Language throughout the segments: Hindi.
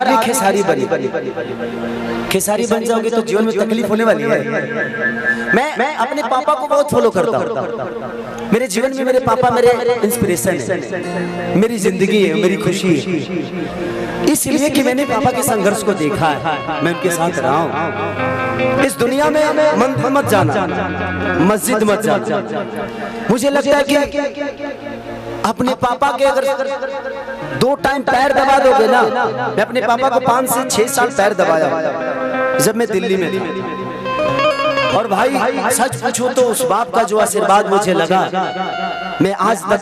खेसारी बनी, खेसारी बन जाओगे तो जीवन में तकलीफ होने वाली है। मैं अपने पापा को बहुत फॉलो करता हूँ। मेरे जीवन में मेरे पापा मेरे इंस्पिरेशन है, मेरी जिंदगी है, मेरी खुशी है। इसलिए कि मैंने पापा के संघर्ष को देखा है, मैं उनके साथ रहा हूँ। इस दुनिया में मंदिर मत जाना, मस्जिद मत जाना। मुझे लगता है कि अपने पापा के अगर 2 टाइम पैर दबा दोगे ना, मैं अपने पापा को 5 से 6 साल पैर दबाया जब मैं दिल्ली में था। और भाई सच पूछो तो उस बाप का जो आशीर्वाद मुझे लगा, मैं आज तक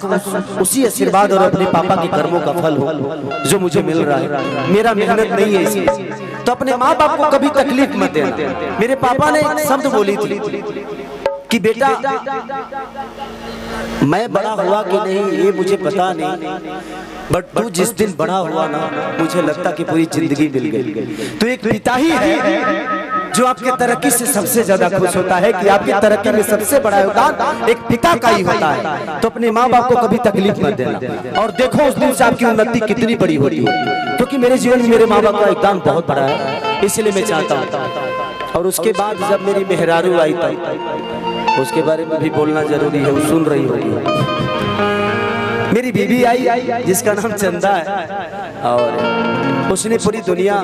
उसी आशीर्वाद और अपने पापा के कर्मों का फल हूँ जो मुझे मिल रहा है। मेरा मेहनत नहीं है इसमें। तो अपने माँ बाप को कभी तकलीफ मत देना। मेरे पापा ने एक शब्द बोली थी कि बेटा मैं बड़ा हुआ कि नहीं ये मुझे पता नहीं, बट तू जिस दिन बड़ा हुआ ना, मुझे लगता कि पूरी जिंदगी मिल गई। तो एक पिता ही है जो आपके तरक्की से सबसे ज्यादा खुश होता है कि आपकी तरक्की में सबसे बड़ा योगदान एक पिता का ही होता है। तो अपने माँ बाप को कभी तकलीफ मत देना और देखो उस दिन से आपकी उन्नति कितनी बड़ी होती है। क्योंकि मेरे जीवन में मेरे माँ बाप का योगदान बहुत बड़ा है, इसलिए मैं चाहता हूँ। और उसके बाद जब मेरी मेहरारू आई था, उसके बारे में भी बोलना जरूरी है, वो सुन रही होगी। मेरी बीबी आई जिसका नाम चंदा है, और उसने पूरी दुनिया,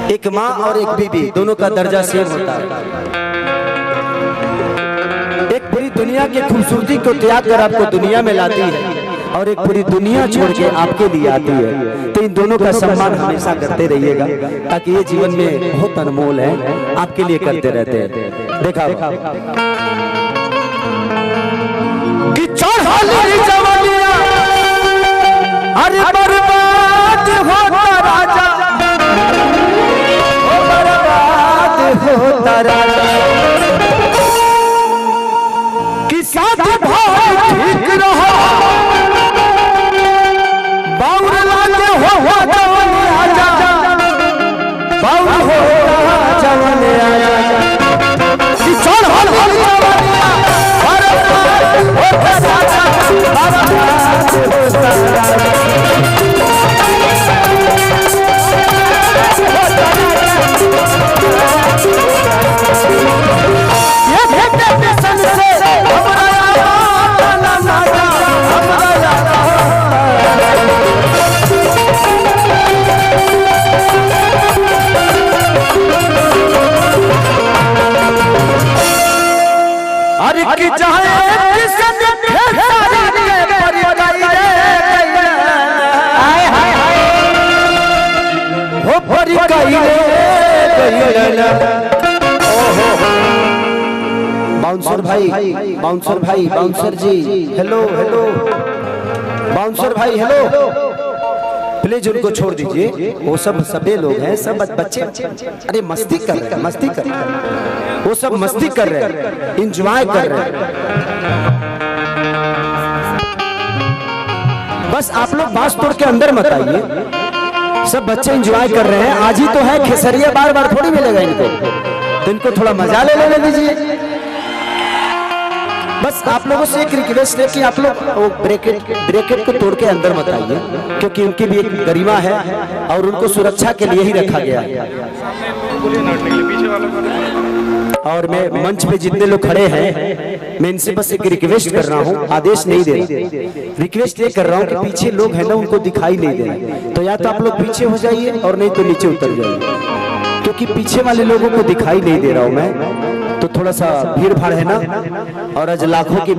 एक माँ और एक बीबी दोनों का दर्जा सेम होता है। एक पूरी दुनिया की खूबसूरती को त्याग कर आपको दुनिया में लाती है और एक पूरी दुनिया छोड़ के आपके लिए आती है। तो इन दोनों का सम्मान हमेशा करते रहिएगा, ताकि ये जीवन में बहुत अनमोल है, आपके लिए करते रहते हैं। देखा कि चढ़ाली जवानिया अरे बर्बाद होता राजा, ओ बर्बाद होता राजा, कि साथ भाई ठीक रहो, बाउर लागे हो जवानी आजा, बाउर हो जवानी आजा, कि चढ़ाली जवानिया बर्बाद होता राजा, बर्बाद होता राजा। अरे कि चाहे किसने खेसारी के परिकाई रे, हाय हाय हाय हो परिकाई रे। ओहो बाउंसर भाई, बाउंसर भाई, बाउंसर जी हेलो हेलो, बाउंसर भाई हेलो, प्लीज उनको छोड़ दीजिए, वो सब सभी लोग हैं, सब बच्चे अरे मस्ती कर रहे हैं, मस्ती कर रहे हैं, वो सब मस्ती कर रहे हैं, इंजॉय कर रहे हैं। बस आप लोग बांस तोड़ के अंदर मत आइए, सब बच्चे इंजॉय कर रहे हैं। आज ही तो है खेसरिया, बार बार थोड़ी मिलेगा इनको, तो इनको थोड़ा मजा ले लेने दीजिए। बस आप लोगों से एक रिक्वेस्ट है कि आप लोग वो ब्रैकेट को तोड़ के अंदर मत आइए, क्योंकि उनकी भी एक गरिमा है और उनको सुरक्षा के लिए ही रखा गया है। और मैं मंच पे जितने लोग खड़े हैं, मैं इनसे बस एक रिक्वेस्ट कर रहा हूँ, आदेश नहीं दे रहा, रिक्वेस्ट ये कर रहा हूँ कि पीछे लोग हैं ना, उनको दिखाई नहीं दे रहा, तो या तो आप लोग पीछे हो जाइए और नहीं तो नीचे उतर जाइए, क्योंकि पीछे वाले लोगों को दिखाई नहीं दे रहा हूँ मैं। तो थोड़ा सा भीड़ भाड़ है ना, और आज लाखों की